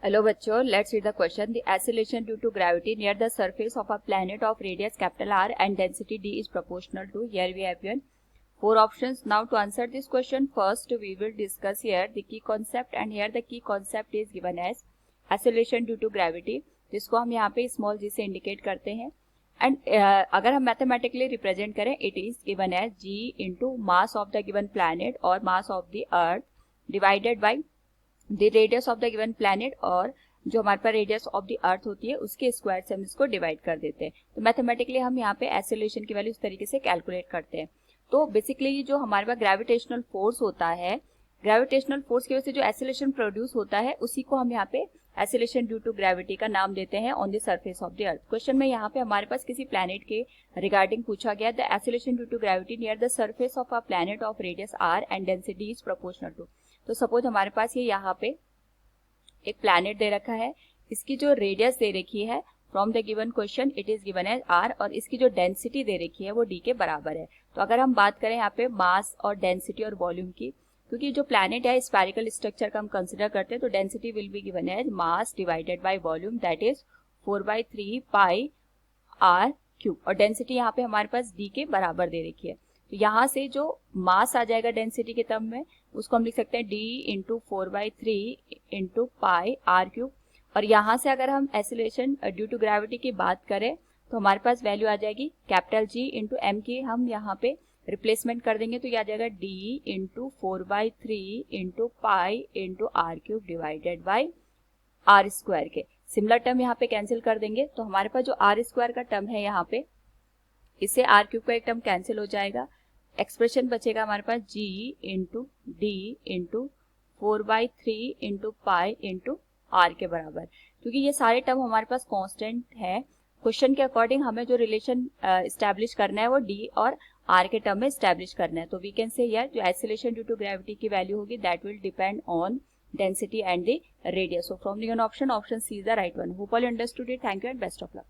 Hello बच्चों, let's read the question. The acceleration due to gravity near the surface of a planet of radius capital R and density D is proportional to. Here we have given four options. Now to answer this question, first we will discuss here the key concept, and here the key concept is given as acceleration due to gravity, जिसको हम यहाँ पे small g से indicate करते हैं. And अगर हम mathematically represent करें, it is given as g into mass of the given planet और mass of the earth divided by the radius of the given planet, और जो हमारे पास रेडियस ऑफ द अर्थ होती है उसके स्क्वायर से हम इसको डिवाइड कर देते हैं. तो मैथमेटिकली हम यहाँ पे एक्सेलरेशन की वैल्यू इस तरीके से कैलकुलेट करते हैं. तो बेसिकली जो हमारे पास ग्रेविटेशनल फोर्स होता है, ग्रेविटेशनल फोर्स की वजह से जो एक्सेलरेशन प्रोड्यूस होता है उसी को हम यहाँ पे एक्सेलरेशन ड्यू टू ग्रेविटी का नाम देते हैं on the surface of the earth. Question में यहाँ पे हमारे पास किसी प्लैनेट के रिगार्डिंग पूछा गया, the acceleration due to gravity near the surface of a planet of radius r and density is proportional to. तो सपोज हमारे पास ये यहाँ पे एक प्लैनेट दे रखा है, इसकी जो रेडियस दे रखी है from the given question it is given as r, और इसकी जो डेंसिटी दे रखी है वो d के बराबर है. तो अगर हम बात करें यहाँ पे मास और डेंसिटी और वॉल्यूम की, क्योंकि जो प्लैनेट है स्फेरिकल स्ट्रक्चर का हम कंसिडर करते हैं, तो density will be given as mass divided by volume, that is 4/3 pi r cube, और डेंसिटी यहाँ पे हमारे पास d के बराबर दे रखी है. तो यहाँ से जो मास आ जाएगा डेंसिटी के टर्म में, उसको हम लिख सकते हैं d into 4/3 into pi r cube. और यहाँ से अगर हम एक्सेलरेशन ड्यू टू ग्रेविटी की बात करें तो हमारे पास वैल्यू आ जाएगी कैपिटल G इंटू m की हम यहाँ पे रिप्लेसमेंट कर देंगे, तो ये आ जाएगा d into 4/3 into pi into r cube divided by r square के. सिमिलर टर्म यहाँ पे कैंसिल कर देंगे, तो हमारे पास जो r स्क्वायर का टर्म है यहाँ पे, इससे r क्यूब का एक टर्म कैंसिल हो जाएगा. एक्सप्रेशन बचेगा हमारे पास g into d into 4/3 into pi into r के बराबर. क्योंकि ये सारे टर्म हमारे पास कांस्टेंट है, क्वेश्चन के अकॉर्डिंग हमें जो रिलेशन एस्टैब्लिश करना है वो d और r के टर्म में एस्टैब्लिश करना है. तो वी कैन से हियर जो एक्सेलरेशन ड्यू टू ग्रेविटी की वैल्यू होगी that will depend on density and the radius. So from the option C is the right one. Hope all you understood it. Thank you and best of luck.